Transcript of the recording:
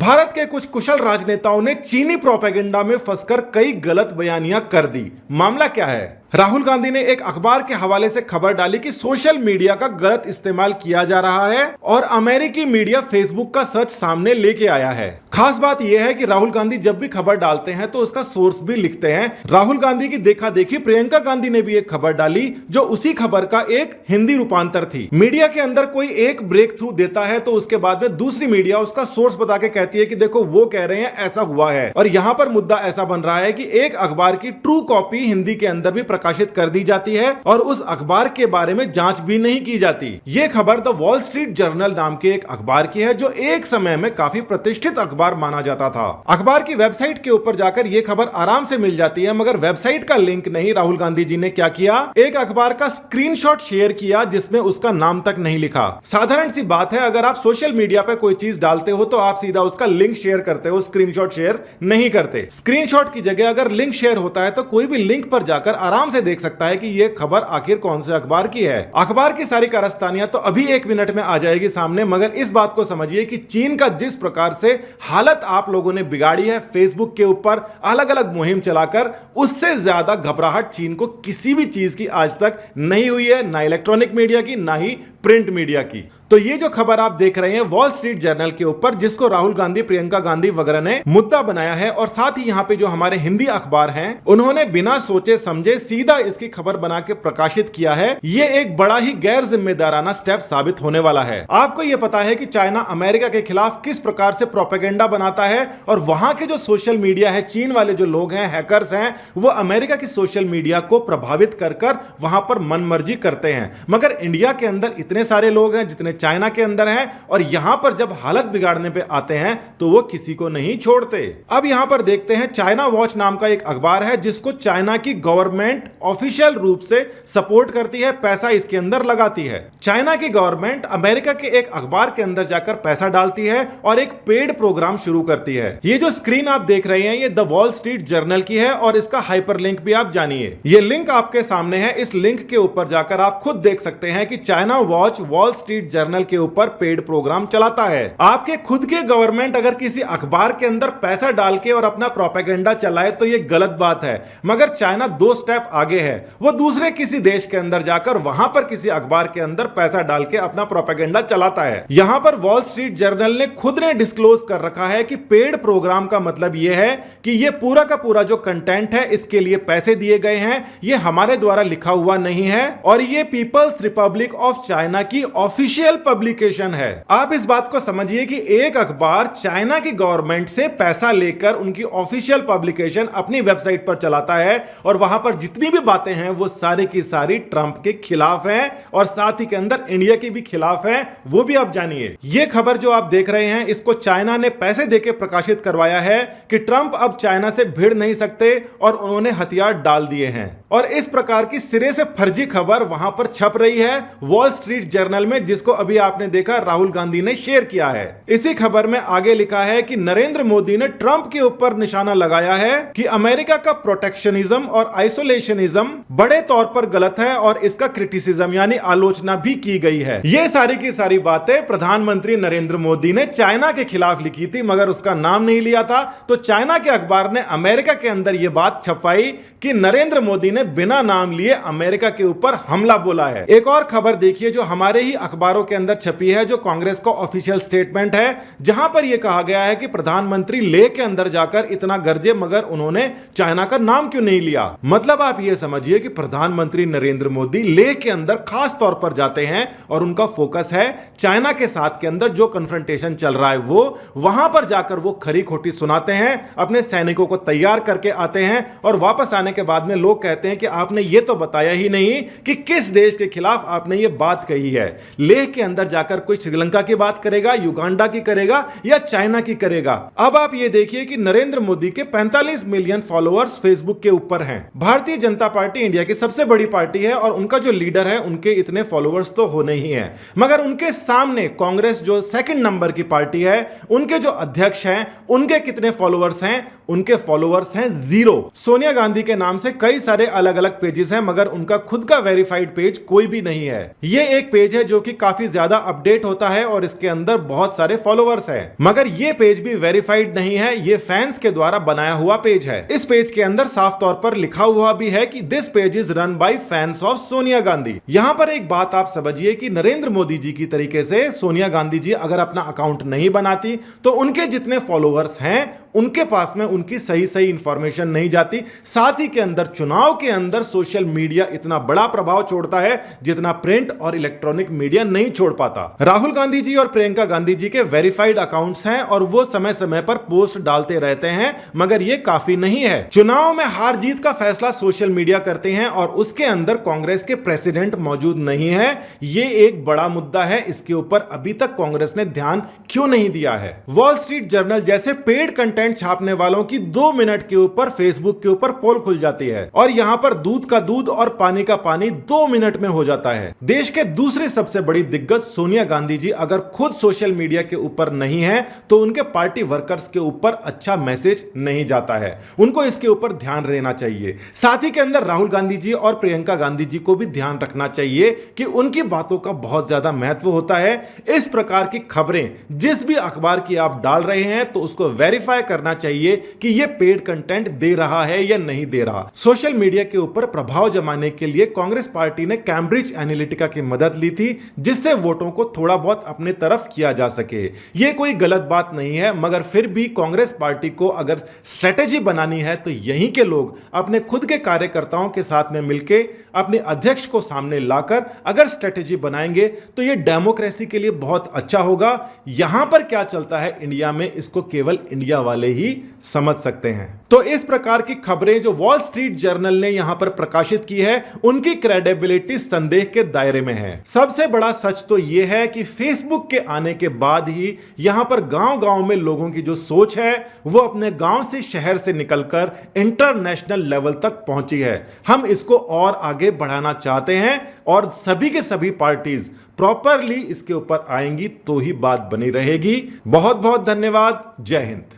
भारत के कुछ कुशल राजनेताओं ने चीनी प्रोपेगेंडा में फंसकर कई गलत बयानियां कर दी। मामला क्या है? राहुल गांधी ने एक अखबार के हवाले से खबर डाली कि सोशल मीडिया का गलत इस्तेमाल किया जा रहा है और अमेरिकी मीडिया फेसबुक का सच सामने लेके आया है। खास बात यह है कि राहुल गांधी जब भी खबर डालते हैं तो उसका सोर्स भी लिखते हैं। राहुल गांधी की देखा देखी प्रियंका गांधी ने भी एक खबर डाली जो उसी खबर का एक हिंदी रूपांतर थी। मीडिया के अंदर कोई एक ब्रेक थ्रू देता है तो उसके बाद में दूसरी मीडिया उसका सोर्स बता के कहती है कि देखो वो कह रहे हैं ऐसा हुआ है। और यहां पर मुद्दा ऐसा बन रहा है कि एक अखबार की ट्रू कॉपी हिंदी के अंदर भी प्रकाशित कर दी जाती है और उस अखबार के बारे में जांच भी नहीं की जाती। यह खबर द वॉल स्ट्रीट जर्नल नाम के एक अखबार की है जो एक समय में काफी प्रतिष्ठित अखबार माना जाता था। अखबार की वेबसाइट के ऊपर जाकर यह खबर आराम से मिल जाती है, मगर वेबसाइट का लिंक नहीं। राहुल गांधी जी ने क्या किया, एक अखबार का स्क्रीनशॉट शेयर किया जिसमें उसका नाम तक नहीं लिखा। साधारण सी बात है, अगर आप सोशल मीडिया पर कोई चीज डालते हो तो आप सीधा उसका लिंक शेयर करते हो, स्क्रीनशॉट शेयर नहीं करते। स्क्रीनशॉट की जगह अगर लिंक शेयर होता है तो कोई भी लिंक पर जाकर आराम से देख सकता है कि यह खबर आखिर कौन से अखबार की है। अखबार की सारी कारस्तानियां तो अभी 1 मिनट में आ जाएगी सामने, मगर इस बात को समझिए कि चीन का जिस प्रकार से हालत आप लोगों ने बिगाड़ी है फेसबुक के ऊपर अलग अलग मुहिम चलाकर, उससे ज्यादा घबराहट चीन को किसी भी चीज की आज तक नहीं हुई है, ना इलेक्ट्रॉनिक मीडिया की ना ही प्रिंट मीडिया की। तो ये जो खबर आप देख रहे हैं वॉल स्ट्रीट जर्नल के ऊपर, जिसको राहुल गांधी, प्रियंका गांधी वगैरह ने मुद्दा बनाया है, और साथ ही यहाँ पे जो हमारे हिंदी अखबार हैं उन्होंने बिना सोचे समझे सीधा इसकी खबर बना के प्रकाशित किया है, ये एक बड़ा ही गैर जिम्मेदाराना स्टेप साबित होने वाला है। आपको ये पता है कि चाइना अमेरिका के खिलाफ किस प्रकार से प्रोपेगेंडा बनाता है, और वहां के जो सोशल मीडिया है, चीन वाले जो लोग हैं, हैकर्स हैं, वो अमेरिका की सोशल मीडिया को प्रभावित कर वहां पर मनमर्जी करते हैं। मगर इंडिया के अंदर इतने सारे लोग हैं जितने चाइना के अंदर हैं, और यहां पर जब हालत बिगाड़ने पे आते हैं तो वो किसी को नहीं छोड़ते। अब यहां पर देखते हैं, चाइना वॉच नाम का एक अखबार है जिसको चाइना की गवर्नमेंट ऑफिशियल रूप से सपोर्ट करती है, पैसा इसके अंदर लगाती है। चाइना की गवर्नमेंट अमेरिका के एक अखबार के अंदर जाकर पैसा डालती है और एक पेड प्रोग्राम शुरू करती है। ये जो स्क्रीन आप देख रहे हैं ये द वॉल स्ट्रीट जर्नल की है, और इसका हाइपरलिंक भी आप जानिए। ये लिंक आपके सामने है, इस लिंक के ऊपर जाकर आप खुद देख सकते हैं कि China watch wall street journal के ऊपर पेड प्रोग्राम चलाता है। आपके खुद के गवर्नमेंट अगर किसी अखबार के अंदर पैसा डाल के और अपना प्रोपेगेंडा चलाए तो यह गलत बात है, मगर चाइना 2 स्टेप आगे है। वो दूसरे किसी देश के अंदर जाकर वहां पर किसी अखबार के अंदर पैसा डाल के अपना प्रोपेगेंडा चलाता है। यहां पर वॉल स्ट्रीट जर्नल ने खुद ने डिस्क्लोज कर रखा है कि पेड प्रोग्राम का मतलब यह है कि यह पूरा का पूरा जो कंटेंट है इसके लिए पैसे दिए गए हैं, यह हमारे द्वारा लिखा हुआ नहीं है, और यह पीपल्स रिपब्लिक ऑफ चाइना की ऑफिशियल पब्लिकेशन है। आप इस बात को समझिए कि एक अखबार चाइना की गवर्नमेंट से पैसा लेकर उनकी ऑफिशियल पब्लिकेशन अपनी वेबसाइट पर चलाता है, और वहां पर जितनी भी बातें हैं वो सारी की सारी ट्रंप के खिलाफ हैं, और साथ ही के अंदर इंडिया के भी खिलाफ हैं, वो भी आप जानिए। ये खबर जो आप देख रहे हैं इसको चाइना ने पैसे देकर प्रकाशित करवाया है कि ट्रंप अब चाइना से भिड़ नहीं सकते, और उन्होंने हथियार डाल दिए हैं। और इस प्रकार की सिरे से फर्जी खबर वहां पर छप रही है वॉल स्ट्रीट जर्नल में, जिसको अभी आपने देखा राहुल गांधी ने शेयर किया है। इसी खबर में आगे लिखा है कि नरेंद्र मोदी ने ट्रंप के ऊपर निशाना लगाया है कि अमेरिका का प्रोटेक्शनिज्म और आइसोलेशनिज्म बड़े तौर पर गलत है, और इसका क्रिटिसिज्म यानी आलोचना भी की गई है। ये सारी की सारी बातें प्रधानमंत्री नरेंद्र मोदी ने चाइना के खिलाफ लिखी थी, मगर उसका नाम नहीं लिया था। तो चाइना के अखबार ने अमेरिका के अंदर यह बात छपाई कि नरेंद्र मोदी ने बिना नाम लिए अमेरिका के ऊपर हमला बोला है। एक और खबर देखिए जो हमारे ही अखबारों के अंदर छपी है, जो कांग्रेस का ऑफिशियल स्टेटमेंट है, जहां पर यह कहा गया है कि प्रधानमंत्री लेह के अंदर जाकर इतना गरजे मगर उन्होंने चाइना का नाम क्यों नहीं लिया। मतलब आप यह समझिए कि प्रधानमंत्री नरेंद्र मोदी लेह के अंदर खास तौर पर जाते हैं और उनका फोकस है चाइना के साथ के अंदर जो कन्फ्रंटेशन चल रहा है, वो वहां पर जाकर वो खरी खोटी सुनाते हैं, अपने सैनिकों को तैयार करके आते हैं, और वापस आने के बाद में लोग कहते हैं कि आपने ये तो बताया ही नहीं कि किस देश के खिलाफ आपने ये बात कही है। लेह के अंदर जाकर कोई श्रीलंका की बात करेगा, युगांडा की करेगा, या चाइना की करेगा। अब आप ये देखिए कि नरेंद्र मोदी के 45 मिलियन फॉलोअर्स फेसबुक के ऊपर हैं। भारतीय जनता पार्टी इंडिया की सबसे बड़ी पार्टी है, और उनका जो लीडर है उनके इतने फॉलोअर्स तो होने ही हैं, मगर उनके सामने कांग्रेस जो 2nd नंबर की पार्टी है, उनके जो अध्यक्ष हैं उनके कितने फॉलोअर्स हैं? उनके फॉलोअर्स हैं 0। सोनिया गांधी के नाम से कई सारे अलग अलग पेजेस हैं, मगर उनका खुद का वेरीफाइड पेज कोई भी नहीं है। ये एक पेज है जो कि काफी ज्यादा अपडेट होता है और इसके अंदर बहुत सारे फॉलोअर्स हैं। मगर ये पेज भी वेरीफाइड नहीं है, ये फैंस के द्वारा बनाया हुआ पेज है। इस पेज के अंदर साफ तौर पर लिखा हुआ भी है कि this page is run by fans of Sonia Gandhi. यहां पर एक बात आप समझिए कि नरेंद्र मोदी जी की तरीके से सोनिया गांधी जी अगर अपना अकाउंट नहीं बनाती तो उनके जितने फॉलोअर्स हैं उनके पास में उनकी सही इंफॉर्मेशन नहीं जाती। साथ ही के अंदर चुनाव के अंदर सोशल मीडिया इतना बड़ा प्रभाव छोड़ता है जितना प्रिंट और इलेक्ट्रॉनिक मीडिया नहीं छोड़ पाता। राहुल गांधी जी और प्रियंका गांधी जी के वेरीफाइड अकाउंट्स हैं और वो समय समय पर पोस्ट डालते रहते हैं, मगर ये काफी नहीं है। चुनाव में हार जीत का फैसला सोशल मीडिया करते हैं और उसके अंदर कांग्रेस के प्रेसिडेंट मौजूद नहीं है। ये एक बड़ा मुद्दा है, इसके ऊपर अभी तक कांग्रेस ने ध्यान क्यों नहीं दिया है। वॉल स्ट्रीट जर्नल जैसे पेड कंटेंट छापने वालों की 2 मिनट के ऊपर फेसबुक के ऊपर पोल खुल जाती है और यहां पर दूध का दूध और पानी का पानी 2 मिनट में हो जाता है। देश के दूसरी सबसे बड़ी दिग्गज सोनिया गांधी जी अगर खुद सोशल मीडिया के ऊपर नहीं है तो उनके पार्टी वर्कर्स के ऊपर अच्छा मैसेज नहीं जाता है। उनको इसके ऊपर ध्यान रहना चाहिए। साथ ही के अंदर राहुल गांधी जी और प्रियंका गांधी जी को भी ध्यान रखना चाहिए कि उनकी बातों का बहुत ज्यादा महत्व होता है। इस प्रकार की खबरें जिस भी अखबार की आप डाल रहे हैं तो उसको वेरीफाई करना चाहिए कि यह पेड कंटेंट दे रहा है या नहीं दे रहा। सोशल मीडिया के ऊपर प्रभाव जमाने के लिए कांग्रेस पार्टी ने कैम्ब्रिज एनालिटिका की मदद ली थी जिससे वोटों को थोड़ा बहुत अपने तरफ किया जा सके। यह कोई गलत बात नहीं है, मगर फिर भी कांग्रेस पार्टी को अगर स्ट्रेटेजी बनानी है तो यहीं के लोग अपने खुद के कार्यकर्ताओं के साथ में मिलकर अपने अध्यक्ष को सामने लाकर अगर स्ट्रेटेजी बनाएंगे तो यह डेमोक्रेसी के लिए बहुत अच्छा होगा। यहां पर क्या चलता है इंडिया में इसको केवल इंडिया वाले ही समझ सकते हैं। तो इस प्रकार की खबरें जो वॉल स्ट्रीट जर्नल ने यहां पर प्रकाशित की है उनकी क्रेडिबिलिटी संदेह के दायरे में है। सबसे बड़ा सच तो यह है कि फेसबुक के आने के बाद ही यहां पर गांव-गांव में लोगों की जो सोच है वो अपने गांव से शहर से निकलकर इंटरनेशनल लेवल तक पहुंची है। हम इसको और आगे बढ़ाना चाहते हैं और सभी के सभी पार्टीज प्रॉपरली इसके ऊपर आएंगी तो ही बात बनी रहेगी। बहुत बहुत धन्यवाद। जय हिंद।